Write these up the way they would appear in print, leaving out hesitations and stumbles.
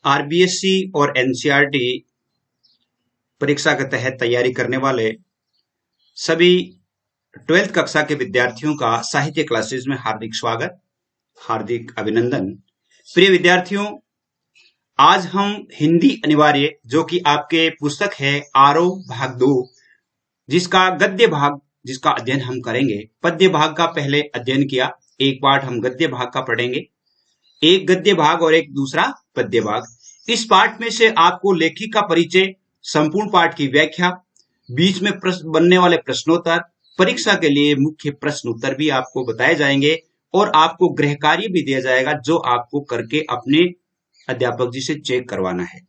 RBSC और NCERT परीक्षा के तहत तैयारी करने वाले सभी 12th कक्षा के विद्यार्थियों का साहित्य क्लासेस में हार्दिक स्वागत, हार्दिक अभिनंदन। प्रिय विद्यार्थियों, आज हम हिंदी अनिवार्य जो कि आपके पुस्तक है आरोह भाग 2 जिसका गद्य भाग जिसका अध्ययन हम करेंगे। पद्य भाग का पहले अध्ययन किया, एक पाठ हम गद्य भाग का पढ़ेंगे, एक गद्य भाग और एक दूसरा पद्य भाग। इस पाठ में से आपको लेखक का परिचय, संपूर्ण पाठ की व्याख्या, बीच में प्रश्न बनने वाले प्रश्नोत्तर, परीक्षा के लिए मुख्य प्रश्न उत्तर भी आपको बताए जाएंगे और आपको गृह कार्य भी दिया जाएगा जो आपको करके अपने अध्यापक जी से चेक करवाना है।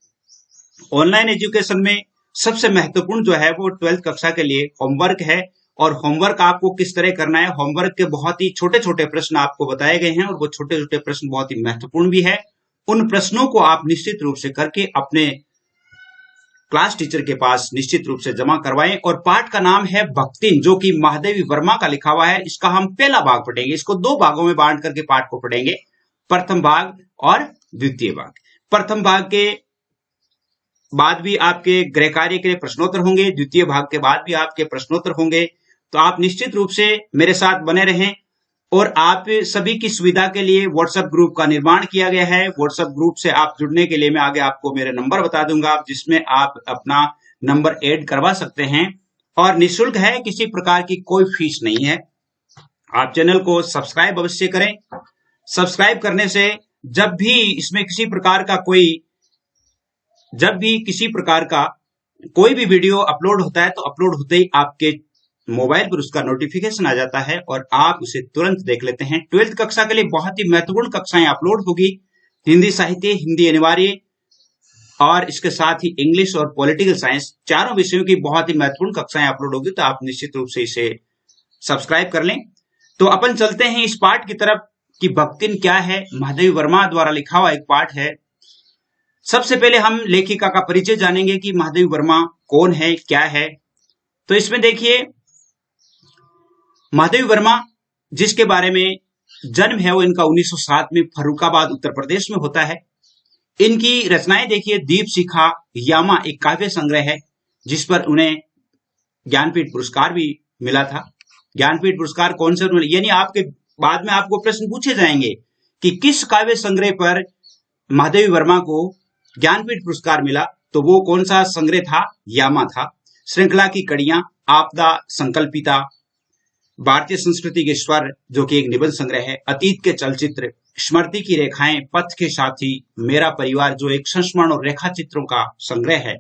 ऑनलाइन एजुकेशन में सबसे महत्वपूर्ण जो है वो 12th कक्षा के लिए होमवर्क है और होमवर्क आपको किस तरह करना है। होमवर्क के बहुत ही छोटे छोटे प्रश्न आपको बताए गए हैं और वो छोटे छोटे प्रश्न बहुत ही महत्वपूर्ण भी है। उन प्रश्नों को आप निश्चित रूप से करके अपने क्लास टीचर के पास निश्चित रूप से जमा करवाएं। और पाठ का नाम है भक्तिन, जो कि महादेवी वर्मा का लिखा हुआ है। इसका हम पहला भाग पढ़ेंगे, इसको 2 भागों में बांट करके पाठ को पढ़ेंगे, प्रथम भाग और द्वितीय भाग। प्रथम भाग के बाद भी आपके गृह कार्य के लिए प्रश्नोत्तर होंगे, द्वितीय भाग के बाद भी आपके प्रश्नोत्तर होंगे। तो आप निश्चित रूप से मेरे साथ बने रहें। और आप सभी की सुविधा के लिए व्हाट्सएप ग्रुप का निर्माण किया गया है। व्हाट्सएप ग्रुप से आप जुड़ने के लिए मैं आगे आपको मेरे नंबर बता दूंगा, जिसमें आप अपना नंबर ऐड करवा सकते हैं और निःशुल्क है, किसी प्रकार की कोई फीस नहीं है। आप चैनल को सब्सक्राइब अवश्य करें। सब्सक्राइब करने से जब भी किसी प्रकार का कोई भी वीडियो अपलोड होता है तो अपलोड होते ही आपके मोबाइल पर उसका नोटिफिकेशन आ जाता है और आप उसे तुरंत देख लेते हैं। 12th कक्षा के लिए बहुत ही महत्वपूर्ण कक्षाएं अपलोड होगी, हिंदी साहित्य, हिंदी अनिवार्य और इसके साथ ही इंग्लिश और पॉलिटिकल साइंस, चारों विषयों की बहुत ही महत्वपूर्ण कक्षाएं अपलोड होगी। तो आप निश्चित रूप से इसे सब्सक्राइब कर लें। तो अपन चलते हैं इस पाठ की तरफ कि भक्तिन क्या है। महादेवी वर्मा द्वारा लिखा हुआ एक पाठ है। सबसे पहले हम लेखिका का परिचय जानेंगे कि महादेवी वर्मा कौन है, क्या है। तो इसमें देखिए, महादेवी वर्मा जिसके बारे में जन्म है वो इनका 1907 में फर्रुखाबाद उत्तर प्रदेश में होता है। इनकी रचनाएं देखिए, दीप शिखा यामा एक काव्य संग्रह है जिस पर उन्हें ज्ञानपीठ पुरस्कार भी मिला था। ज्ञानपीठ पुरस्कार कौन से, यानी आपके बाद में आपको प्रश्न पूछे जाएंगे कि किस काव्य संग्रह पर महादेवी वर्मा को ज्ञानपीठ पुरस्कार मिला, तो वो कौन सा संग्रह था? यामा था। श्रृंखला की कड़ियां, आपदा संकल्पिता, भारतीय संस्कृति के स्वर जो कि एक निबंध संग्रह है, अतीत के चलचित्र, स्मृति की रेखाएं, पथ के साथी, मेरा परिवार जो एक संस्मरण और रेखा चित्रों का संग्रह है।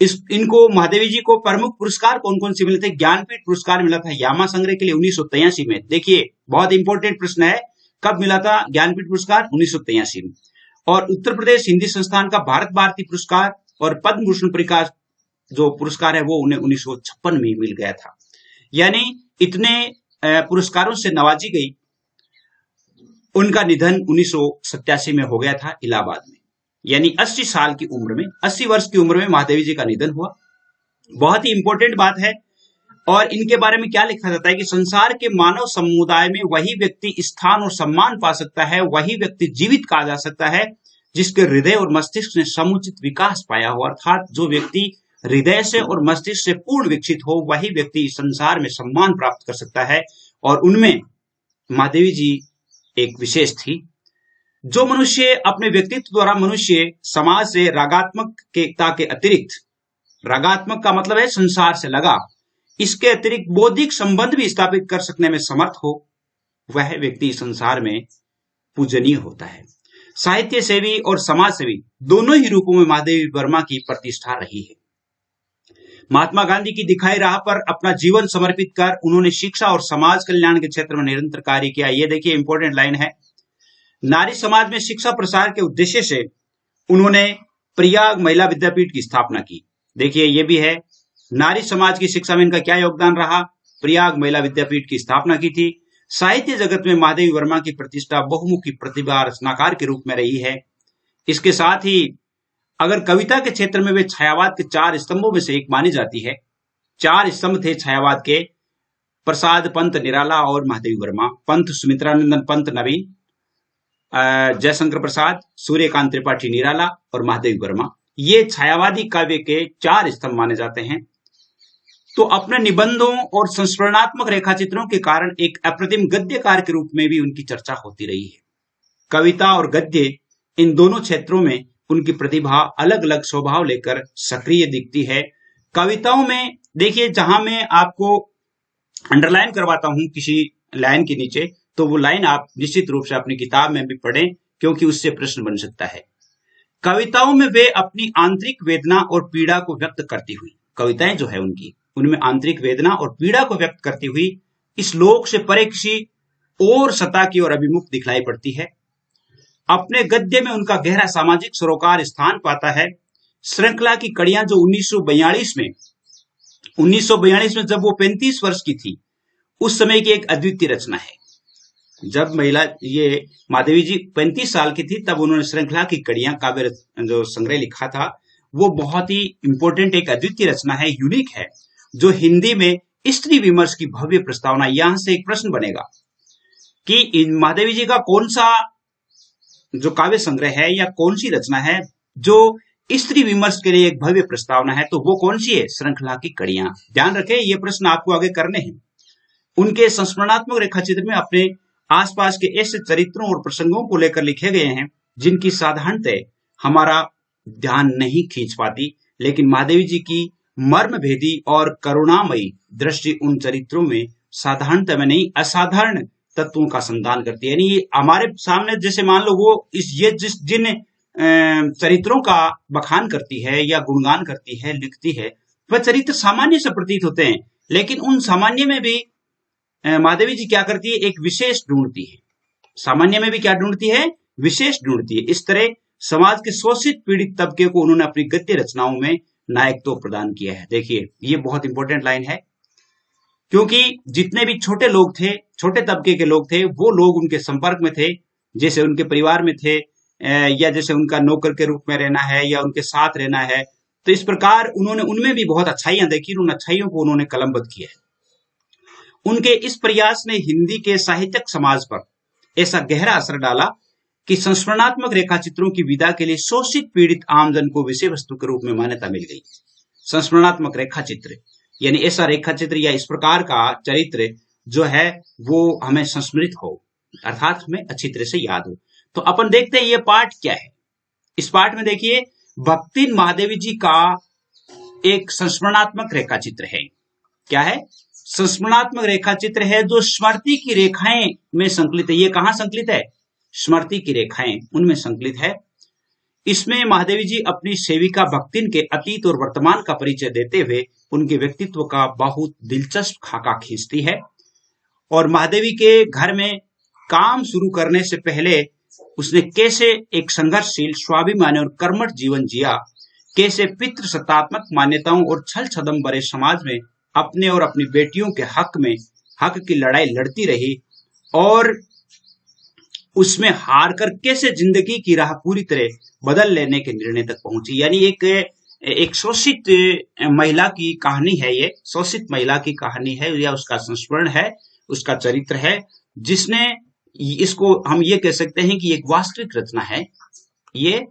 इनको महादेवी जी को प्रमुख पुरस्कार कौन कौन से मिले थे? ज्ञानपीठ पुरस्कार मिला था यामा संग्रह के लिए 1983 में। देखिए, बहुत इंपॉर्टेंट प्रश्न है, कब मिला था ज्ञानपीठ पुरस्कार? 1983 में। और उत्तर प्रदेश हिंदी संस्थान का भारत भारती पुरस्कार और पद्म भूषण जो पुरस्कार है वो उन्हें 1956 में मिल गया था। यानी इतने पुरस्कारों से नवाजी गई। उनका निधन 1987 में हो गया था इलाहाबाद में, यानी 80 साल की उम्र में, 80 वर्ष की उम्र में महादेवी जी का निधन हुआ। बहुत ही इंपॉर्टेंट बात है। और इनके बारे में क्या लिखा जाता है कि संसार के मानव समुदाय में वही व्यक्ति स्थान और सम्मान पा सकता है, वही व्यक्ति जीवित कहा जा सकता है जिसके हृदय और मस्तिष्क ने समुचित विकास पाया हो। अर्थात जो व्यक्ति हृदय से और मस्तिष्क से पूर्ण विकसित हो, वही व्यक्ति इस संसार में सम्मान प्राप्त कर सकता है। और उनमें महादेवी जी एक विशेष थी। जो मनुष्य अपने व्यक्तित्व द्वारा मनुष्य समाज से रागात्मकता के अतिरिक्त, रागात्मक का मतलब है संसार से लगा, इसके अतिरिक्त बौद्धिक संबंध भी स्थापित कर सकने में समर्थ हो, वह व्यक्ति संसार में पूजनीय होता है। साहित्य सेवी और समाज सेवी दोनों ही रूपों में महादेवी वर्मा की प्रतिष्ठा रही है। महात्मा गांधी की दिखाई राह पर अपना जीवन समर्पित कर उन्होंने शिक्षा और समाज कल्याण के क्षेत्र में निरंतर कार्य किया। ये देखिए इंपॉर्टेंट लाइन है। नारी समाज में शिक्षा प्रसार के उद्देश्य से उन्होंने प्रयाग महिला विद्यापीठ की स्थापना की। देखिए ये भी है, नारी समाज की शिक्षा में इनका क्या योगदान रहा? प्रयाग महिला विद्यापीठ की स्थापना की थी। साहित्य जगत में महादेवी वर्मा की प्रतिष्ठा बहुमुखी प्रतिभा रचनाकार के रूप में रही है। इसके साथ ही अगर कविता के क्षेत्र में वे छायावाद के 4 स्तंभों में से एक मानी जाती है। 4 स्तंभ थे छायावाद के, प्रसाद पंत निराला और महादेवी वर्मा, पंत सुमित्रानंदन पंत नवीन, जयशंकर प्रसाद, सूर्यकांत त्रिपाठी निराला और महादेवी वर्मा, ये छायावादी काव्य के 4 स्तंभ माने जाते हैं। तो अपने निबंधों और संस्मरणात्मक रेखाचित्रों के कारण एक अप्रतिम गद्यकार के रूप में भी उनकी चर्चा होती रही है। कविता और गद्य, इन दोनों क्षेत्रों में उनकी प्रतिभा अलग अलग स्वभाव लेकर सक्रिय दिखती है। कविताओं में देखिए, जहां मैं आपको अंडरलाइन करवाता हूं किसी लाइन के नीचे, तो वो लाइन आप निश्चित रूप से अपनी किताब में भी पढ़ें, क्योंकि उससे प्रश्न बन सकता है। कविताओं में वे अपनी आंतरिक वेदना और पीड़ा को व्यक्त करती हुई, कविताएं जो है उनकी, उनमें आंतरिक वेदना और पीड़ा को व्यक्त करती हुई इस लोक से परे किसी और सत्ता की ओर अभिमुख दिखलाई पड़ती है। अपने गद्य में उनका गहरा सामाजिक सरोकार स्थान पाता है। श्रृंखला की कड़ियां जो 1942 में जब वो 35 वर्ष की थी, उस समय की एक अद्वितीय रचना है। जब महिला ये माधवी जी 35 साल की थी, तब उन्होंने श्रृंखला की कड़ियां काव्य जो संग्रह लिखा था, वो बहुत ही इंपॉर्टेंट एक अद्वितीय रचना है, यूनिक है, जो हिंदी में स्त्री विमर्श की भव्य प्रस्तावना। यहां से एक प्रश्न बनेगा कि इन माधवी जी का कौन सा जो काव्य संग्रह है या कौन सी रचना है जो स्त्री विमर्श के लिए एक भव्य प्रस्तावना है, तो वो कौन सी है? श्रृंखला की कड़ियां। ध्यान रखें, ये प्रश्न आपको आगे करने हैं। उनके संस्मरणात्मक रेखाचित्र में अपने आसपास के ऐसे चरित्रों और प्रसंगों को लेकर लिखे गए हैं जिनकी साधारणतः हमारा ध्यान नहीं खींच पाती, लेकिन महादेवी जी की मर्मभेदी और करुणामयी दृष्टि उन चरित्रों में साधारणतः में नहीं, असाधारण तत्वों का संधान करती है। यानी ये हमारे सामने, जैसे मान लो वो जिन चरित्रों का बखान करती है या गुणगान करती है, लिखती है, वह चरित्र सामान्य से प्रतीत होते हैं, लेकिन उन सामान्य में भी महादेवी जी क्या करती है? एक विशेष ढूंढती है। सामान्य में भी क्या ढूंढती है? विशेष ढूंढती है। इस तरह समाज के शोषित पीड़ित तबके को उन्होंने अपनी गद्य रचनाओं में नायकत्व प्रदान किया है। देखिए, ये बहुत इंपॉर्टेंट लाइन है, क्योंकि जितने भी छोटे लोग थे, छोटे तबके के लोग थे, वो लोग उनके संपर्क में थे, जैसे उनके परिवार में थे, या जैसे उनका नौकर के रूप में रहना है या उनके साथ रहना है। तो इस प्रकार उन्होंने उनमें भी बहुत अच्छाइयां देखी, उन अच्छाइयों को उन्होंने कलमबद्ध किया है। उनके इस प्रयास ने हिंदी के साहित्यिक समाज पर ऐसा गहरा असर डाला कि संस्मरणात्मक रेखाचित्रों की विदा के लिए शोषित पीड़ित आमजन को विषय वस्तु के रूप में मान्यता मिल गई। संस्मरणात्मक रेखाचित्र यानी ऐसा रेखाचित्र या इस प्रकार का चरित्र जो है वो हमें संस्मृत हो, अर्थात हमें अच्छी तरह से याद हो। तो अपन देखते हैं ये पाठ क्या है। इस पाठ में देखिए, भक्तिन महादेवी जी का एक संस्मरणात्मक रेखाचित्र है। क्या है? संस्मरणात्मक रेखाचित्र है जो स्मृति की रेखाएं में संकलित है। ये कहां संकलित है? स्मृति की रेखाएं उनमें संकलित है। इसमें महादेवी जी अपनी सेविका भक्तिन के अतीत और वर्तमान का परिचय देते हुए उनके व्यक्तित्व का बहुत दिलचस्प खाका खींचती है। और महादेवी के घर में काम शुरू करने से पहले उसने कैसे एक संघर्षशील, स्वाभिमानी और कर्मठ जीवन जिया, कैसे पितृसत्तात्मक मान्यताओं और छल छदम भरे समाज में अपने और अपनी बेटियों के हक की लड़ाई लड़ती रही, और उसमें हार कर कैसे जिंदगी की राह पूरी तरह बदल लेने के निर्णय तक पहुंची। यानी एक शोषित महिला की कहानी है, ये शोषित महिला की कहानी है या उसका संस्मरण है, उसका चरित्र है, जिसने इसको हम ये कह सकते हैं कि एक वास्तविक रचना है। ये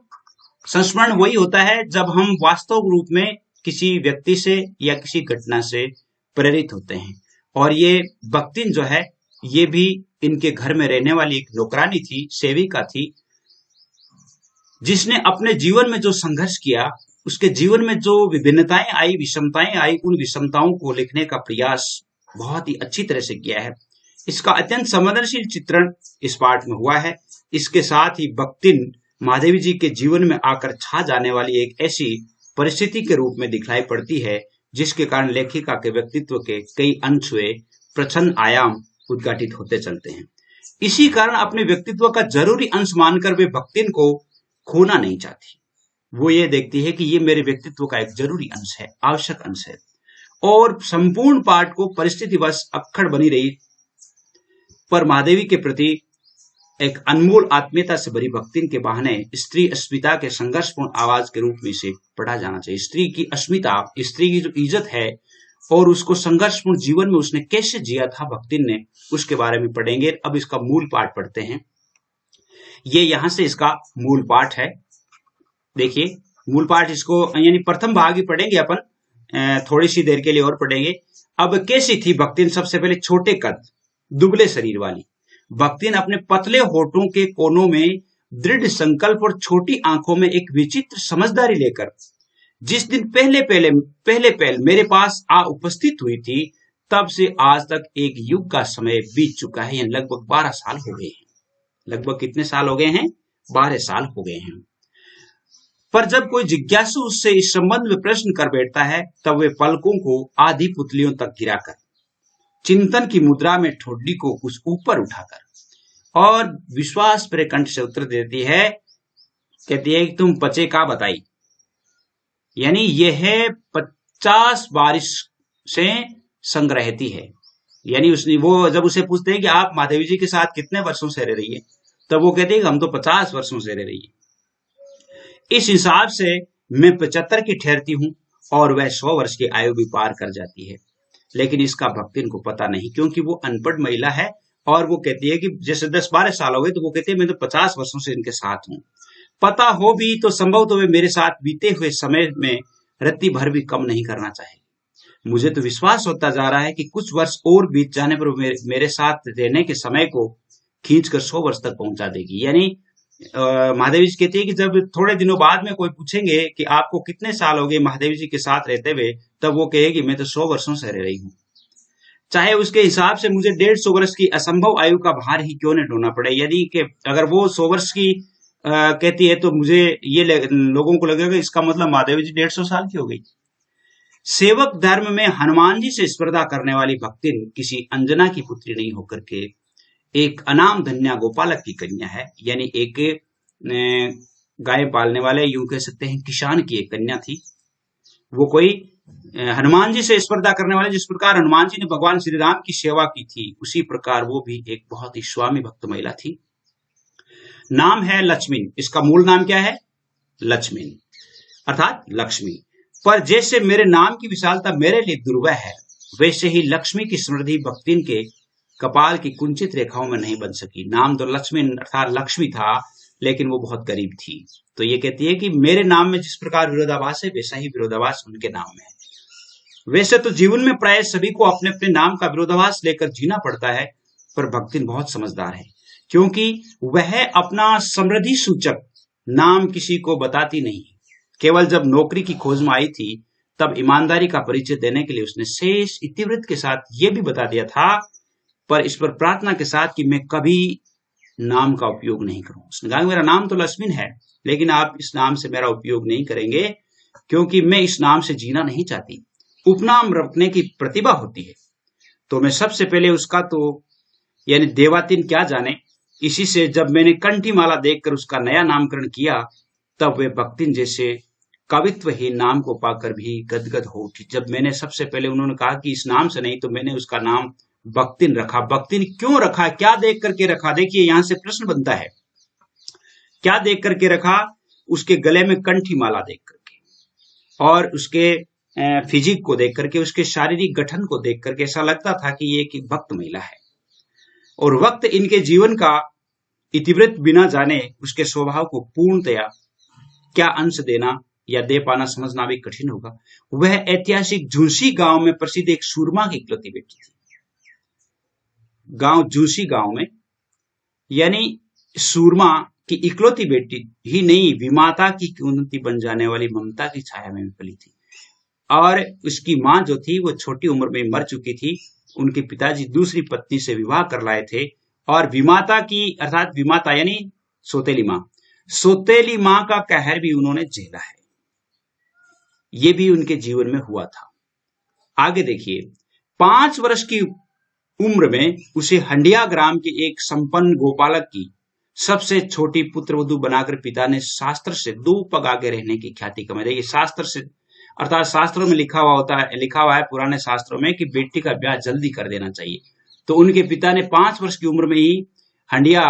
संस्मरण वही होता है जब हम वास्तव रूप में किसी व्यक्ति से या किसी घटना से प्रेरित होते हैं। और ये भक्तिन जो है, ये भी इनके घर में रहने वाली एक नौकरानी थी, सेविका थी, जिसने अपने जीवन में जो संघर्ष किया, उसके जीवन में जो विभिन्नताएं आई, विषमताएं आई, उन विषमताओं को लिखने का प्रयास बहुत ही अच्छी तरह से किया है। इसका अत्यंत संवेदनशील चित्रण इस पाठ में हुआ है। इसके साथ ही भक्तिन महादेवी जी के जीवन में आकर छा जाने वाली एक ऐसी परिस्थिति के रूप में दिखलाई पड़ती है, जिसके कारण लेखिका के व्यक्तित्व के कई अनछुए प्रच्छन्न आयाम उद्घाटित होते चलते हैं। इसी कारण अपने व्यक्तित्व का जरूरी अंश मानकर वे भक्तिन को खोना नहीं चाहती। वो ये देखती है कि ये मेरे व्यक्तित्व का एक जरूरी अंश है, आवश्यक अंश है। और संपूर्ण पाठ को परिस्थितिवश अक्खड़ बनी रही, पर महादेवी के प्रति एक अनमोल आत्मीयता से भरी भक्तिन के बहाने स्त्री अस्मिता के संघर्षपूर्ण आवाज के रूप में इसे पढ़ा जाना चाहिए। स्त्री की अस्मिता, स्त्री की जो इज्जत है और उसको संघर्षपूर्ण जीवन में उसने कैसे जिया था भक्तिन ने, उसके बारे में पढ़ेंगे। अब इसका मूल पाठ पढ़ते हैं। ये यहां से इसका मूल पाठ है। देखिए मूल पाठ इसको यानी प्रथम भाग ही पढ़ेंगे अपन, थोड़ी सी देर के लिए और पढ़ेंगे। अब कैसी थी भक्तिन? सबसे पहले छोटे कद, दुबले शरीर वाली भक्तिन अपने पतले होठों के कोनों में दृढ़ संकल्प और छोटी आंखों में एक विचित्र समझदारी लेकर जिस दिन पहले पहल मेरे पास आ उपस्थित हुई थी, तब से आज तक एक युग का समय बीत चुका है, यानी लगभग 12 साल हो गए हैं। लगभग कितने साल हो गए हैं? 12 साल हो गए हैं। पर जब कोई जिज्ञासु उससे इस संबंध में प्रश्न कर बैठता है, तब वे पलकों को आधी पुतलियों तक गिराकर चिंतन की मुद्रा में ठोडी को कुछ ऊपर उठाकर और विश्वास भरे कंठ से उत्तर देती है, कहती है कि तुम पचे का बताई, यानी यह 50 बारिश से संग्रहती है। यानी उसने वो जब उसे पूछते हैं कि आप महादेवी जी के साथ कितने वर्षों से रह रही है, तब वो कहते हैं कि हम तो 50 वर्षों से रह रही है। इस हिसाब से मैं 75 की ठहरती हूं और वह 100 वर्ष की आयु भी पार कर जाती है। लेकिन इसका भक्तिन को पता नहीं, क्योंकि वो अनपढ़ महिला है और वो कहती है कि जैसे 10-12 साल हो गए, तो वो कहती है मैं तो 50 वर्षों से इनके साथ हूं। पता हो भी तो संभव तो वे मेरे साथ बीते हुए समय में रत्ती भर भी कम नहीं करना चाहे। मुझे तो विश्वास होता जा रहा है कि कुछ वर्ष और बीत जाने पर मेरे साथ रहने के समय को खींचकर 100 वर्ष तक पहुंचा देगी। यानी महादेवी जी कहती है कि जब थोड़े दिनों बाद में कोई पूछेंगे कि आपको कितने साल हो गए महादेवी जी के साथ रहते हुए, तब वो कहेगी मैं तो 100 वर्षों से रह रही हूँ। चाहे उसके हिसाब से मुझे 150 वर्ष की असंभव आयु का भार ही क्यों न ढोना पड़े। यदि कि अगर वो 100 वर्ष की कहती है, तो मुझे ये लोगों को लगेगा इसका मतलब महादेवी जी 150 साल की हो गई। सेवक धर्म में हनुमान जी से स्पर्धा करने वाली भक्तिन किसी अंजना की पुत्री नहीं होकर के एक अनाम धन्या गोपालक की कन्या है। यानी एक गाय पालने वाले, यूं कह सकते हैं किसान की एक कन्या थी। वो कोई हनुमान जी से स्पर्धा करने वाले, जिस प्रकार हनुमान जी ने भगवान श्री राम की सेवा की थी, उसी प्रकार वो भी एक बहुत ही स्वामी भक्त महिला थी। नाम है लक्ष्मी। इसका मूल नाम क्या है? लक्ष्मी अर्थात लक्ष्मी। पर जैसे मेरे नाम की विशालता मेरे लिए दुर्वह है, वैसे ही लक्ष्मी की समृद्धि भक्तिन के कपाल की कुंचित रेखाओं में नहीं बन सकी। नाम तो लक्ष्मी अर्थात लक्ष्मी था, लेकिन वो बहुत गरीब थी। तो ये कहती है कि मेरे नाम में जिस प्रकार विरोधाभास है, वैसा ही विरोधाभास उनके नाम में है। वैसे तो जीवन में प्राय सभी को अपने अपने नाम का विरोधाभास लेकर जीना पड़ता है, पर भक्तिन बहुत समझदार है, क्योंकि वह अपना समृद्धि सूचक नाम किसी को बताती नहीं। केवल जब नौकरी की खोज में आई थी, तब ईमानदारी का परिचय देने के लिए उसने शेष इतिवृत्त के साथ यह भी बता दिया था, पर इस पर प्रार्थना के साथ कि मैं कभी नाम का उपयोग नहीं करूं। उसने कहा मेरा नाम तो लक्ष्मी है, लेकिन आप इस नाम से मेरा उपयोग नहीं करेंगे, क्योंकि मैं इस नाम से जीना नहीं चाहती। उपनाम रखने की प्रतिभा होती है, तो मैं सबसे पहले उसका तो यानी देवातीन क्या जाने, इसी से जब मैंने कंठी माला देखकर उसका नया नामकरण किया, तब वे भक्तिन जैसे कवित्व ही नाम को पाकर भी गदगद हो उठी। जब मैंने सबसे पहले उन्होंने कहा कि इस नाम से नहीं, तो मैंने उसका नाम भक्तिन रखा। भक्तिन क्यों रखा, क्या देख करके रखा? देखिए यहां से प्रश्न बनता है, क्या देख करके रखा? उसके गले में कंठी माला देख करके और उसके फिजिक को देख करके, उसके शारीरिक गठन को देख करके ऐसा लगता था कि ये एक भक्त महिला है। और वक्त इनके जीवन का इतिवृत्त बिना जाने उसके स्वभाव को पूर्णतया क्या अंश देना या दे पाना समझना भी कठिन होगा। वह ऐतिहासिक झूंसी गांव में प्रसिद्ध एक सूरमा की इकलौती बेटी थी। गांव झूंसी गांव में, यानी सूरमा की इकलौती बेटी ही नहीं, विमाता की उन्नति बन जाने वाली ममता की छाया में पली थी। और उसकी मां जो थी वो छोटी उम्र में मर चुकी थी। उनके पिताजी दूसरी पत्नी से विवाह कर लाए थे, और विमाता की अर्थात विमाता यानी सोतेली मां का कहर भी उन्होंने झेला है। ये भी उनके जीवन में हुआ था। आगे देखिए, 5 वर्ष की उम्र में उसे हंडिया ग्राम के एक संपन्न गोपालक की सबसे छोटी पुत्रवधू बनाकर पिता ने शास्त्र से 2 पग आगे रहने की ख्याति कमाई। देखिए शास्त्र से अर्थात शास्त्रों में लिखा हुआ है पुराने शास्त्रों में कि बेटी का ब्याह जल्दी कर देना चाहिए। तो उनके पिता ने 5 वर्ष की उम्र में ही हंडिया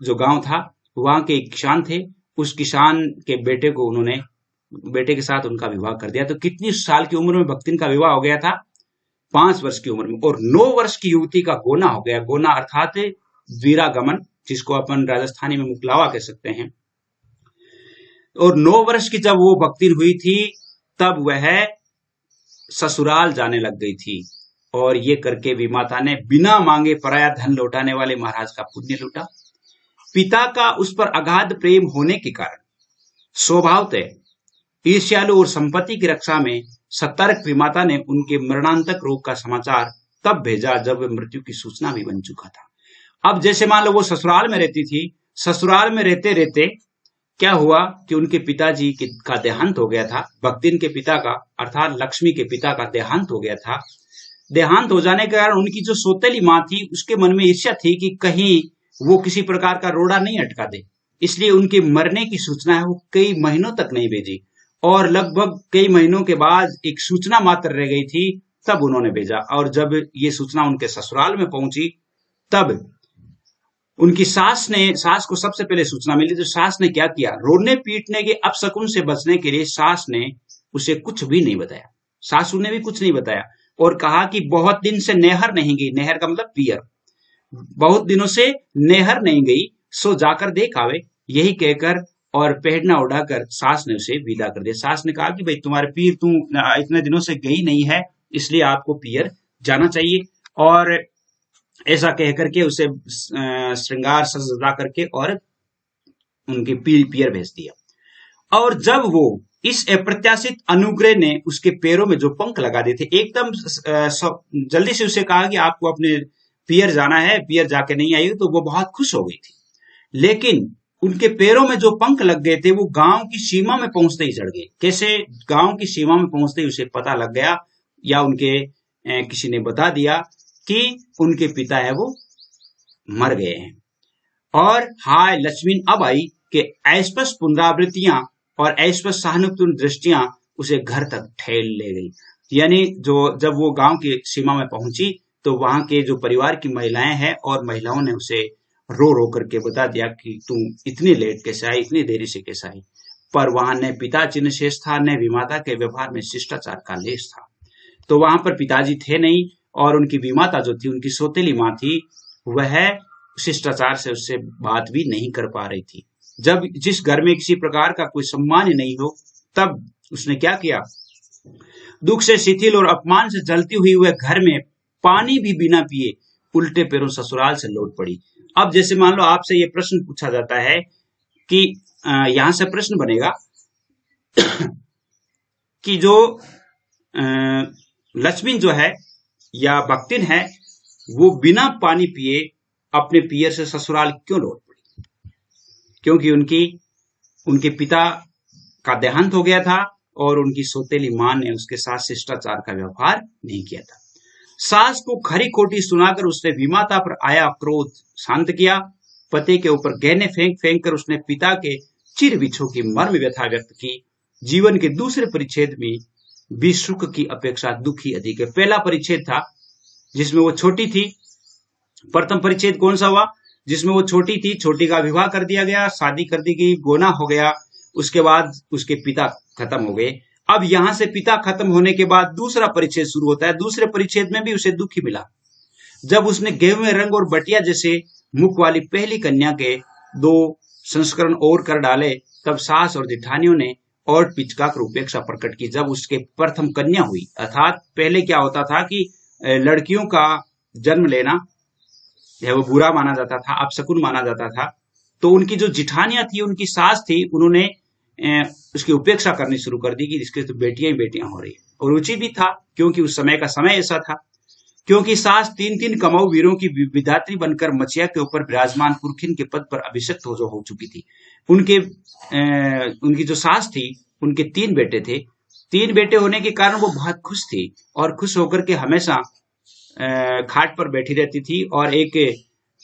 जो गांव था, वहां के एक किसान थे, उस किसान के बेटे के साथ उनका विवाह कर दिया। तो कितनी साल की उम्र में भक्तिन का विवाह हो गया था? 5 वर्ष की उम्र में। और 9 वर्ष की युवती का गोना हो गया। गोना अर्थात वीरागमन, जिसको अपन राजस्थानी में मुकलावा कह सकते हैं। और 9 वर्ष की जब वो भक्तिन हुई थी तब वह ससुराल जाने लग गई थी, और ये करके विमाता ने बिना मांगे पराया धन लौटाने वाले महाराज का पुण्य लूटा। पिता का उस पर अगाध प्रेम होने के कारण स्वभावतः ईर्ष्यालु और संपत्ति की रक्षा में सतर्क विमाता ने उनके मरणांतक रोग का समाचार तब भेजा जब मृत्यु की सूचना भी बन चुका था। अब जैसे मान लो वो ससुराल में रहती थी, ससुराल में रहते रहते क्या हुआ कि उनके पिताजी का देहांत हो गया था। भक्तिन के पिता का अर्थात लक्ष्मी के पिता का देहांत हो गया था। देहांत हो जाने के कारण उनकी जो सौतेली माँ थी उसके मन में ईर्ष्या थी कि कहीं वो किसी प्रकार का रोड़ा नहीं अटका दे, इसलिए उनके मरने की सूचना है वो कई महीनों तक नहीं भेजी, और लगभग कई महीनों के बाद एक सूचना मात्र रह गई थी तब उन्होंने भेजा। और जब ये सूचना उनके ससुराल में पहुंची तब उनकी सास को सबसे पहले सूचना मिली। तो सास ने क्या किया, रोने पीटने के अपशकुन से बचने के लिए सास ने उसे कुछ भी नहीं बताया, सासू ने भी कुछ नहीं बताया, और कहा कि बहुत दिन से नेहर नहीं गई, नेहर का मतलब पियर, बहुत दिनों से नेहर नहीं गई, सो जाकर देख आवे, यही कहकर और पहनना उड़ाकर सास ने उसे विदा कर दिया। सास ने कहा कि भाई तुम्हारे पीर तुम इतने दिनों से गई नहीं है, इसलिए आपको पियर जाना चाहिए, और ऐसा कह करके उसे श्रृंगार सजा करके और उनके पियर भेज दिया। और जब वो इस अप्रत्याशित अनुग्रह ने उसके पैरों में जो पंख लगा दिए थे, एकदम जल्दी से उसे कहा कि आपको अपने पियर जाना है, पियर जाके नहीं आई, तो वो बहुत खुश हो गई थी। लेकिन उनके पैरों में जो पंख लग गए थे वो गांव की सीमा में पहुंचते ही चढ़ गए। कैसे? गांव की सीमा में पहुंचते ही उसे पता लग गया या उनके किसी ने बता दिया कि उनके पिता है वो मर गए हैं। और हाय लक्ष्मी अब आई कि अस्पष्ट पुनरावृत्तियां और अस्पष्ट सहानुभूति दृष्टियां उसे घर तक ठेल ले गई। यानी जब वो गांव की सीमा में पहुंची तो वहां के जो परिवार की महिलाएं हैं और महिलाओं ने उसे रो रो करके बता दिया कि तुम इतनी लेट कैसे आई, इतनी देरी से कैसे आई। पर वहां न पिता चिन्ह शेष था, न विमाता के व्यवहार में शिष्टाचार का लेश था। तो वहां पर पिताजी थे नहीं, और उनकी विमाता जो थी, उनकी सौतेली माँ थी, वह शिष्टाचार से उससे बात भी नहीं कर पा रही थी। जब जिस घर में किसी प्रकार का कोई सम्मान नहीं हो, तब उसने क्या किया, दुख से शिथिल और अपमान से जलती हुई वह घर में पानी भी बिना पिए उल्टे पैरों ससुराल से लौट पड़ी। अब जैसे मान लो आपसे ये प्रश्न पूछा जाता है कि यहां से प्रश्न बनेगा कि जो लक्ष्मी जो है या भक्तिन है वो बिना पानी पिए अपने पियर से ससुराल क्यों लौट पड़ी? क्योंकि उनके पिता का देहांत हो गया था और उनकी सौतेली मां ने उसके साथ शिष्टाचार का व्यवहार नहीं किया था। सास को खरी खोटी सुनाकर उसने विमाता पर आया क्रोध शांत किया। पति के ऊपर गहने फेंक फेंक कर उसने पिता के चिर विछोह की मर्म व्यथा व्यक्त की। जीवन के दूसरे परिच्छेद में भी सुख की अपेक्षा दुख ही अधिक है। पहला परिच्छेद था जिसमें वो छोटी थी। प्रथम परिच्छेद कौन सा हुआ? जिसमें वो छोटी थी, छोटी का विवाह कर दिया गया, शादी कर दी गई, गोना हो गया, उसके बाद उसके पिता खत्म हो गए। अब यहां से पिता खत्म होने के बाद दूसरा परिच्छेद शुरू होता है। दूसरे परिच्छेद में भी उसे दुख ही मिला। जब उसने गेहूं रंग और बटिया जैसे मुख वाली पहली कन्या के 2 संस्करण और कर डाले, तब सास और जेठानियों ने और पिचकाकर उपेक्षा प्रकट की। जब उसके प्रथम कन्या हुई, अर्थात पहले क्या होता था कि लड़कियों का जन्म लेना है वो बुरा माना जाता था, अपशकुन माना जाता था। तो उनकी जो जिठानियां थी, उनकी सास थी, उन्होंने उसकी उपेक्षा करनी शुरू कर दी कि इसके तो बेटियां ही बेटियां हो रही है। और उचित भी था, क्योंकि उस समय का समय ऐसा था। क्योंकि सास 3 कमाऊ वीरों की विधात्री बनकर मचिया के ऊपर विराजमान पुरखिन के पद पर अभिषिक्त हो चुकी थी। उनकी जो सास थी, उनके 3 बेटे थे। 3 बेटे होने के कारण वो बहुत खुश थी और खुश होकर के हमेशा खाट पर बैठी रहती थी और एक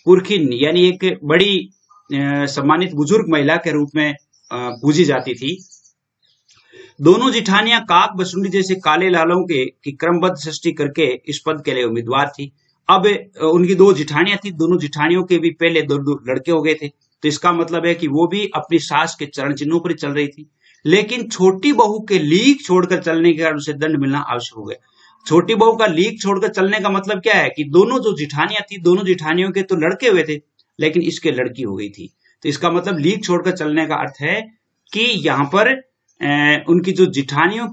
पुरखिन यानी एक बड़ी सम्मानित बुजुर्ग महिला के रूप में पूजी जाती थी। दोनों जिठानियां काक बसुंडी जैसे काले लालों की क्रमबद्ध सृष्टि करके इस पद के लिए उम्मीदवार थी। अब उनकी 2 जिठानियां थी, दोनों जिठानियों के भी पहले 2 लड़के हो गए थे। तो इसका मतलब है कि वो भी अपनी सास के चरण चिन्हों पर चल रही थी। लेकिन छोटी बहू के लीक छोड़कर चलने के कारण उसे दंड मिलना आवश्यक हो गया। छोटी बहू का लीक छोड़कर चलने का मतलब क्या है कि दोनों जो जिठानियां थी, दोनों जिठानियों के तो लड़के हुए थे, लेकिन इसके लड़की हो गई थी। तो इसका मतलब लीक छोड़कर चलने का अर्थ है कि यहाँ पर उनकी जो जिठानियों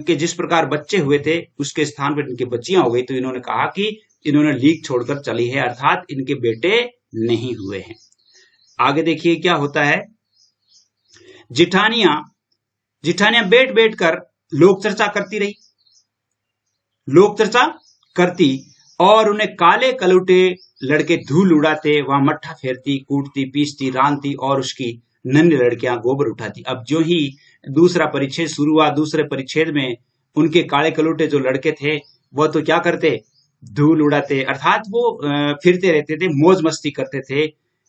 के जिस प्रकार बच्चे हुए थे उसके स्थान पर इनकी बच्चियां हो गई। तो इन्होंने कहा कि इन्होंने लीक छोड़कर चली है, अर्थात इनके बेटे नहीं हुए हैं। आगे देखिए क्या होता है। जिठानियां बैठ बैठ कर लोक चर्चा करती रही, लोक चर्चा करती, और उन्हें काले कलूटे लड़के धूल उड़ाते, वहां मट्ठा फेरती, कूटती, पीसती, रांधती और उसकी नन्ही लड़कियां गोबर उठाती। अब जो ही दूसरा परिच्छेद शुरू हुआ, दूसरे परिच्छेद में उनके काले कलूटे जो लड़के थे वो तो क्या करते, धूल उड़ाते, अर्थात वो फिरते रहते थे, मौज मस्ती करते थे।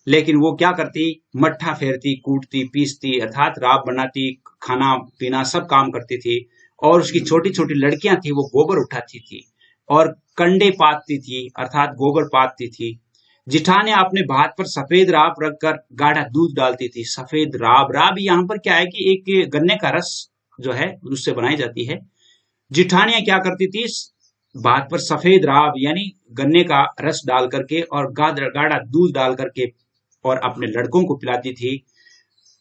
लेकिन वो क्या करती, मट्ठा फेरती, कूटती, पीसती, अर्थात राब बनाती, खाना पीना सब काम करती थी। और उसकी छोटी छोटी लड़कियां थी वो गोबर उठाती थी और कंडे पातती थी, अर्थात गोबर पातती थी। जिठानियां अपने भात पर सफेद राब रखकर गाढ़ा दूध डालती थी। सफेद राब, राब यहाँ पर क्या है कि एक गन्ने का रस जो है उससे बनाई जाती है। जिठानियां क्या करती थी, भात पर सफेद राब यानी गन्ने का रस डाल करके और गाढ़ा दूध डाल करके और अपने लड़कों को पिलाती थी,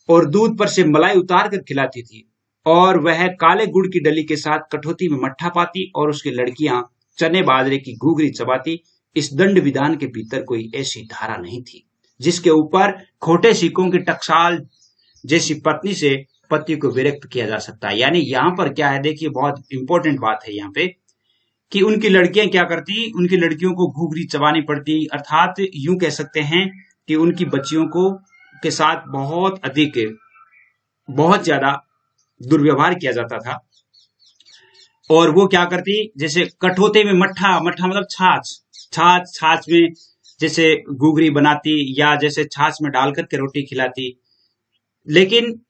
और दूध पर से मलाई उतार कर खिलाती थी। और वह काले गुड़ की डली के साथ कठौती में मट्ठा पाती और उसकी लड़कियां चने बाजरे की घूघरी चबाती। इस दंड विधान के भीतर कोई ऐसी धारा नहीं थी जिसके ऊपर खोटे सिक्कों की टकसाल जैसी पत्नी से पति को विरक्त किया जा सकता है। यानी यहाँ पर क्या है, देखिए बहुत इंपॉर्टेंट बात है यहाँ पे कि उनकी लड़कियां क्या करती, उनकी लड़कियों को घूघरी चबानी पड़ती, अर्थात यूं कह सकते हैं कि उनकी बच्चियों को के साथ बहुत ज्यादा दुर्व्यवहार किया जाता था। और वो क्या करती, जैसे कठौते में मट्ठा मतलब छाछ में जैसे घूघरी बनाती या जैसे छाछ में डाल करके रोटी खिलाती। लेकिन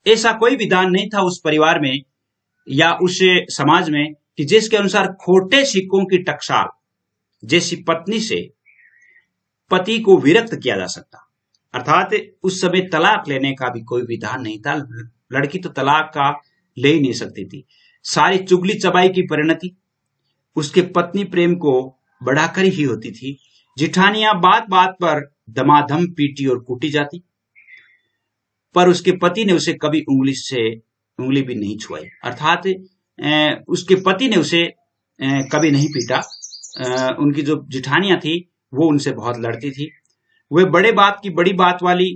ऐसा कोई विधान नहीं था उस परिवार में या उस समाज में कि जिसके अनुसार खोटे सिक्कों की टकसाल जैसी पत्नी से पति को विरक्त किया जा सकता। अर्थात उस समय तलाक लेने का भी कोई विधान नहीं था। लड़की तो तलाक का ले ही नहीं सकती थी। सारी चुगली चबाई की परिणति उसके पत्नी प्रेम को बढ़ाकर ही होती थी। जिठानियां बात बात पर दमादम पीटी और कूटी जाती, पर उसके पति ने उसे कभी उंगली भी नहीं छुआई, अर्थात उसके पति ने उसे कभी नहीं पीटा। उनकी जो जिठानियां थी वो उनसे बहुत लड़ती थी। वह बड़े बाप की बड़ी बात वाली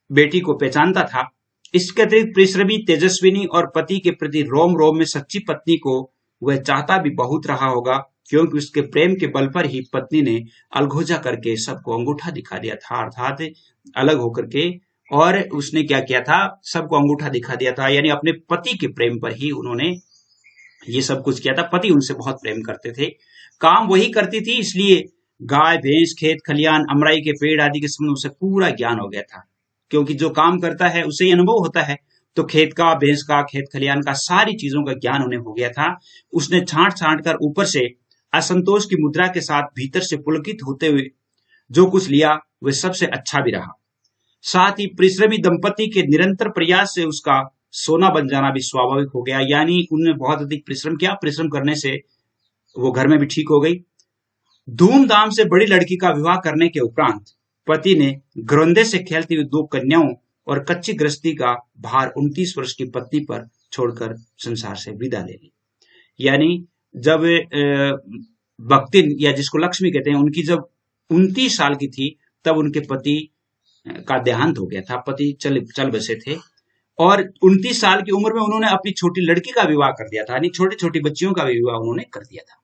बेटी को पहचानता था। इसके अतिरिक्त परिश्रमी, तेजस्विनी और पति के प्रति रोम रोम में सच्ची पत्नी को वह चाहता भी बहुत रहा होगा, क्योंकि उसके प्रेम के बल पर ही पत्नी ने अलगोजा करके सबको अंगूठा दिखा दिया था, अर्थात अलग होकर के। और उसने क्या किया था, सबको अंगूठा दिखा दिया था, यानी अपने पति के प्रेम पर ही उन्होंने ये सब कुछ किया था। पति उनसे बहुत प्रेम करते थे, काम वही करती थी, इसलिए गाय भैंस, खेत खलियान, अमराई के पेड़ आदि के संबंध उसे पूरा ज्ञान हो गया था। क्योंकि जो काम करता है उसे ही अनुभव होता है, तो खेत का, भैंस का, खेत खलियान का, सारी चीजों का ज्ञान उन्हें हो गया था। उसने छांट छांट कर ऊपर से असंतोष की मुद्रा के साथ भीतर से पुलकित होते हुए जो कुछ लिया वह सबसे अच्छा भी रहा। साथ ही परिश्रमी दंपति के निरंतर प्रयास से उसका सोना बन जाना भी स्वाभाविक हो गया, यानी उन्होंने बहुत अधिक परिश्रम किया, परिश्रम करने से वो घर में भी ठीक हो गई। धूमधाम से बड़ी लड़की का विवाह करने के उपरांत पति ने घरौंदे से खेलती हुई 2 कन्याओं और कच्ची गृहस्थी का भार 29 वर्ष की पत्नी पर छोड़कर संसार से विदा ले ली। यानी जब भक्तिन या जिसको लक्ष्मी कहते हैं, उनकी जब 29 साल की थी तब उनके पति का देहांत हो गया था। पति चल बसे थे और 29 साल की उम्र में उन्होंने अपनी छोटी लड़की का विवाह कर दिया था, यानी छोटी छोटी बच्चियों का विवाह उन्होंने कर दिया था।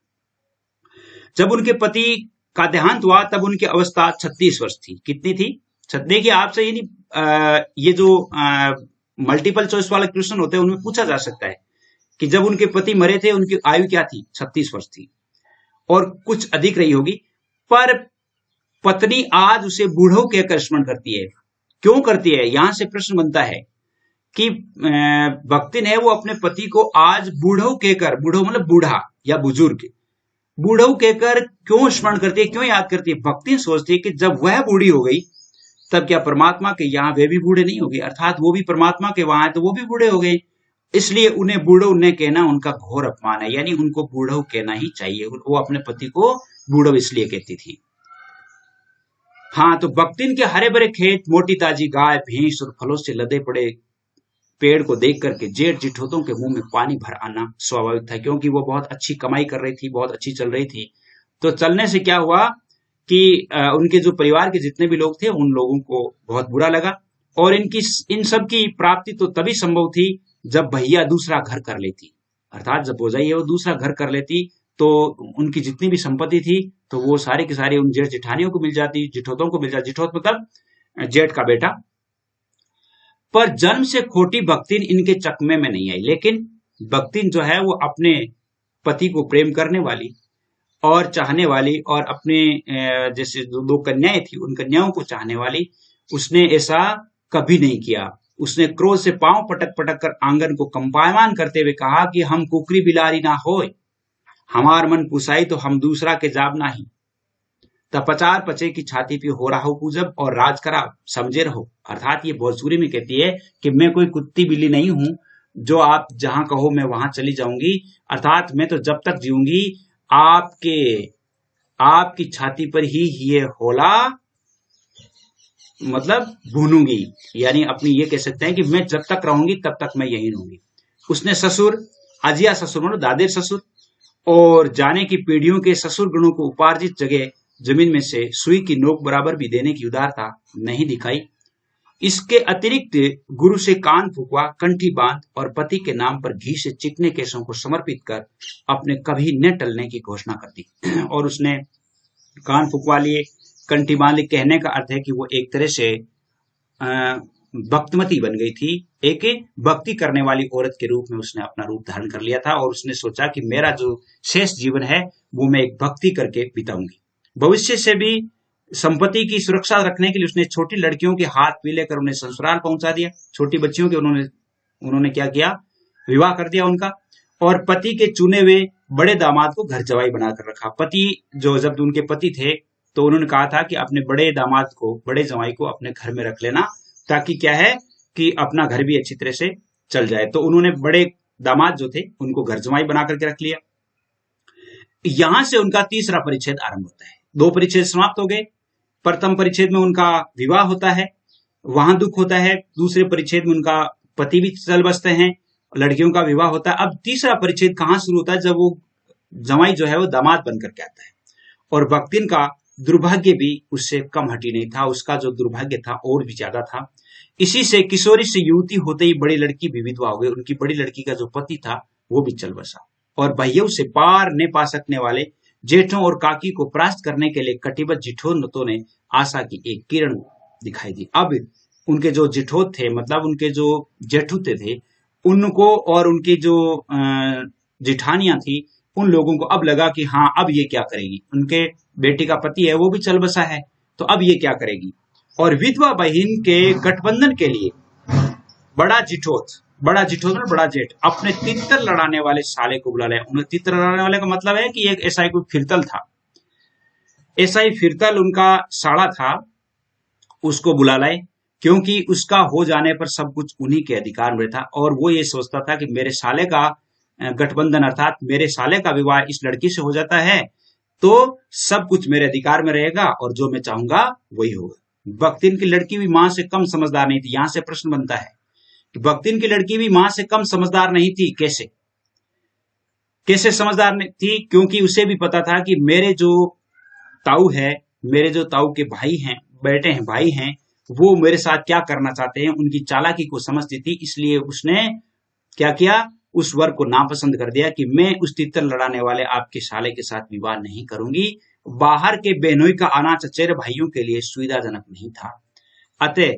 जब उनके पति का देहांत हुआ तब उनकी अवस्था 36 वर्ष थी। कितनी थी? देखिए आपसे ये जो मल्टीपल चॉइस वाले क्वेश्चन होते हैं उनमें पूछा जा सकता है कि जब उनके पति मरे थे उनकी आयु क्या थी? 36 वर्ष थी, और कुछ अधिक रही होगी। पर पत्नी आज उसे बूढ़ो कहकर स्मरण करती है। क्यों करती है? यहां से प्रश्न बनता है कि भक्तिन है वो अपने पति को आज बूढ़ो कहकर, बूढ़ो मतलब बूढ़ा या बुजुर्ग, बूढ़ो कहकर क्यों स्मरण करती है, क्यों याद करती है? भक्तिन सोचती है कि जब वह बूढ़ी हो गई तब क्या परमात्मा के यहाँ वे भी बूढ़े नहीं हो गए, अर्थात वो भी परमात्मा के वहां है तो वो भी बूढ़े हो गए। इसलिए उन्हें बूढ़ो उन्हें कहना उनका घोर अपमान है, यानी उनको बूढ़ो कहना ही चाहिए। वो अपने पति को बूढ़ो इसलिए कहती थी। हाँ, तो बख्तिन के हरे भरे खेत, मोटी ताजी गाय भैंस और फलों से लदे पड़े पेड़ को देख करके जेठ जिठोतों के मुंह में पानी भर आना स्वाभाविक था, क्योंकि वो बहुत अच्छी कमाई कर रही थी, बहुत अच्छी चल रही थी। तो चलने से क्या हुआ कि उनके जो परिवार के जितने भी लोग थे उन लोगों को बहुत बुरा लगा। और इन सब की प्राप्ति तो तभी संभव थी जब भैया दूसरा घर कर लेती, अर्थात जब भौजाई है वो दूसरा घर कर लेती, तो उनकी जितनी भी संपत्ति थी तो वो सारी की सारी उन जेठ जिठानियों को मिल जाती, जिठोतों को मिल जाती। जिठोत मतलब जेठ का बेटा। पर जन्म से खोटी बख्तिन इनके चकमे में नहीं आई, लेकिन बख्तिन जो है वो अपने पति को प्रेम करने वाली और चाहने वाली, और अपने जैसे दो कन्याएं थी उन कन्याओं को चाहने वाली, उसने ऐसा कभी नहीं किया। उसने क्रोध से पांव पटक पटक कर आंगन को कंपायमान करते हुए कहा कि हम कुकरी बिलारी ना होए, हमार मन पुसाई तो हम दूसरा के जाब नाही। तपचार पचे की छाती पे हो रहा हो पूजब और राज करा समझे रहो। अर्थात ये भोजपुरी में कहती है कि मैं कोई कुत्ती बिल्ली नहीं हूं जो आप जहां कहो मैं वहां चली जाऊंगी, अर्थात मैं तो जब तक जीऊंगी आपके आपकी छाती पर ही ये होला मतलब भूनूंगी, यानी अपनी ये कह सकते हैं कि मैं जब तक रहूंगी तब तक मैं यही रहूंगी। उसने ससुर, अजिया ससुर मतलब दादेर ससुर, और जाने की पीढ़ियों के ससुर गुणों को उपार्जित जगह जमीन में से सुई की नोक बराबर भी देने की उदारता नहीं दिखाई। इसके अतिरिक्त गुरु से कान फुकवा, कंठी बांध और पति के नाम पर घी से चिकने केसों को समर्पित कर अपने कभी न टलने की घोषणा कर दी। और उसने कान फुकवा लिए, कंठी बांध ली, कहने का अर्थ है कि वो एक तरह से भक्तमती बन गई थी, एक भक्ति करने वाली औरत के रूप में उसने अपना रूप धारण कर लिया था। और उसने सोचा कि मेरा जो शेष जीवन है वो मैं एक भक्ति करके बिताऊंगी। भविष्य से भी संपत्ति की सुरक्षा रखने के लिए उसने छोटी लड़कियों के हाथ पीले कर उन्हें ससुराल पहुंचा दिया। छोटी बच्चियों के उन्होंने क्या किया, विवाह कर दिया उनका। और पति के चुने हुए बड़े दामाद को घर जवाई बनाकर रखा। पति जो जब उनके पति थे तो उन्होंने कहा था कि अपने बड़े दामाद को, बड़े जवाई को अपने घर में रख लेना, ताकि क्या है कि अपना घर भी अच्छी तरह से चल जाए। तो उन्होंने बड़े दामाद जो थे उनको घर जवाई बना करके रख लिया। यहां से उनका तीसरा परिच्छेद आरंभ होता है। दो परिच्छेद समाप्त हो गए। प्रथम परिच्छेद में उनका विवाह होता है, वहां दुख होता है। दूसरे परिच्छेद में उनका पति भी चल बसते हैं, लड़कियों का विवाह होता है। अब तीसरा परिच्छेद कहां शुरू होता है, जब वो जवाई जो है वो दामाद बन करके आता है। और बख्तिन का दुर्भाग्य भी उससे कम हटी नहीं था, उसका जो दुर्भाग्य था और भी ज्यादा था। इसी से किशोरी से युवती होते ही बड़ी लड़की भी विधवा हो गई। उनकी बड़ी लड़की का जो पति था वो भी चल बसा, और भैया से पार न पा सकने वाले जेठों और काकी को परास्त करने के लिए कटिबद्ध जिठोतों ने आशा की एक किरण दिखाई दी। अब उनके जो जिठोत थे, मतलब उनके जो जेठुते थे, उनको और उनकी जो जिठानियां थी, उन लोगों को अब लगा कि हाँ अब ये क्या करेगी। उनके बेटे का पति है वो भी चल बसा है, तो अब ये क्या करेगी। और विधवा बहन के गठबंधन के लिए बड़ा जिठोत में बड़ा जेठ अपने तितर लड़ाने वाले साले को बुला लाया। उन्हें तितर लड़ाने वाले का मतलब है कि एक ऐसा ही कोई फिरतल था, ऐसा ही फिरतल उनका साड़ा था, उसको बुला लाए, क्योंकि उसका हो जाने पर सब कुछ उन्हीं के अधिकार में था। और वो ये सोचता था कि मेरे साले का गठबंधन, अर्थात मेरे साले का विवाह इस लड़की से हो जाता है तो सब कुछ मेरे अधिकार में रहेगा और जो मैं चाहूंगा वही होगा। बख्तिन की लड़की भी मां से कम समझदार नहीं थी। यहां से प्रश्न बनता है कि बख्तिन की लड़की भी मां से कम समझदार नहीं थी। कैसे समझदार नहीं थी? क्योंकि उसे भी पता था कि मेरे जो ताऊ के भाई हैं, बेटे हैं, भाई हैं, वो मेरे साथ क्या करना चाहते हैं, उनकी चालाकी को समझती थी। इसलिए उसने क्या किया, उस वर को नापसंद कर दिया कि मैं उस तितर लड़ाने वाले आपके साले के साथ विवाह नहीं करूंगी। बाहर के बेनोई का आना चचेरे भाइयों के लिए सुविधाजनक नहीं था। अतः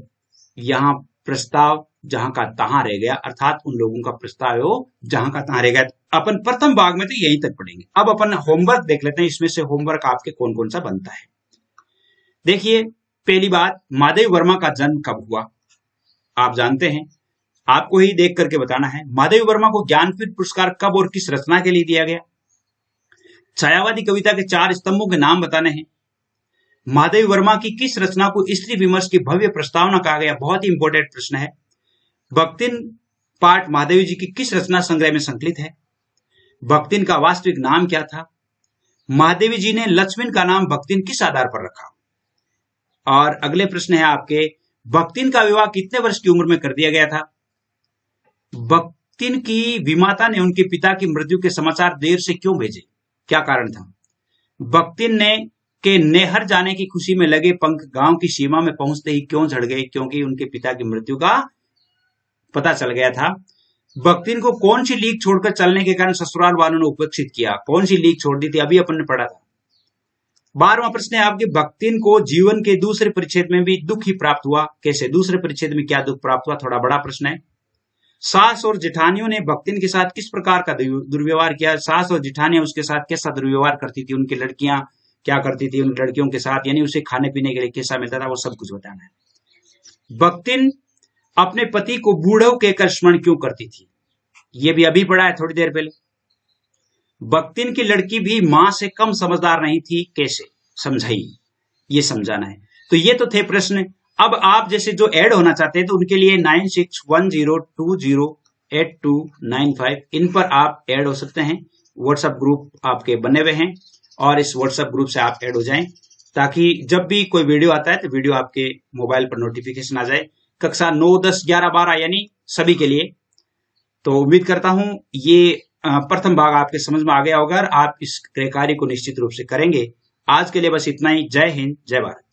यहाँ प्रस्ताव जहां का तहां रह गया, अर्थात उन लोगों का प्रस्ताव है जहां का तहां रह गया। अपन प्रथम भाग में तो यहीं तक पढ़ेंगे। अब अपन होमवर्क देख लेते हैं, इसमें से होमवर्क आपके कौन कौन सा बनता है। देखिए, पहली बात, महादेव वर्मा का जन्म कब हुआ? आप जानते हैं, आपको ही देख करके बताना है। महादेव वर्मा को ज्ञानपीठ पुरस्कार कब और किस रचना के लिए दिया गया? छायावादी कविता के 4 स्तंभों के नाम बताने हैं। महादेव वर्मा की किस रचना को स्त्री विमर्श की भव्य प्रस्तावना कहा गया? बहुत ही इंपॉर्टेंट प्रश्न है। बख्तिन पाठ महादेव जी की किस रचना संग्रह में संकलित है? बख्तिन का वास्तविक नाम क्या था? महादेवी जी ने लक्ष्मण का नाम बख्तिन किस आधार पर रखा? और अगले प्रश्न है आपके, बख्तिन का विवाह कितने वर्ष की उम्र में कर दिया गया था? बख्तिन की विमाता ने उनके पिता की मृत्यु के समाचार देर से क्यों भेजे? क्या कारण था? बख्तिन ने के नेहर जाने की खुशी में लगे पंख गांव की सीमा में पहुंचते ही क्यों झड़ गए? क्योंकि उनके पिता की मृत्यु का पता चल गया था। बख्तिन को कौन सी लीक छोड़कर चलने के कारण ससुराल वालों ने उपेक्षित किया? कौन सी लीक छोड़ दी थी? अभी अपन ने पढ़ा था। 12वां प्रश्न है आपके, बख्तिन को जीवन के दूसरे परिच्छेद में भी दुख ही प्राप्त हुआ। कैसे? दूसरे परिच्छेद में क्या दुख प्राप्त हुआ? थोड़ा बड़ा प्रश्न है। सास और जेठानियों ने बख्तिन के साथ किस प्रकार का दुर्व्यवहार किया? सास और जेठानियां उसके साथ कैसा दुर्व्यवहार करती थी? उनकी लड़कियां क्या करती थी उन लड़कियों के साथ, यानी उसे खाने पीने के लिए कैसा मिलता था, वो सब कुछ बताना है। बख्तिन अपने पति को बूढ़ो कहकर स्मरण क्यों करती थी? ये भी अभी पढ़ा है थोड़ी देर पहले। बख्तिन की लड़की भी मां से कम समझदार नहीं थी। कैसे? समझाइए, ये समझाना है। तो ये तो थे प्रश्न। अब आप जैसे जो ऐड होना चाहते हैं तो उनके लिए 9610208295 इन पर आप ऐड हो सकते हैं। व्हाट्सएप ग्रुप आपके बने हुए हैं और इस व्हाट्सएप ग्रुप से आप ऐड हो जाएं, ताकि जब भी कोई वीडियो आता है तो वीडियो आपके मोबाइल पर नोटिफिकेशन आ जाए। कक्षा 9, 10, 11, 12 यानी सभी के लिए। तो उम्मीद करता हूं ये प्रथम भाग आपके समझ में आ गया होगा और आप इस कार्य को निश्चित रूप से करेंगे। आज के लिए बस इतना ही। जय हिंद, जय भारत।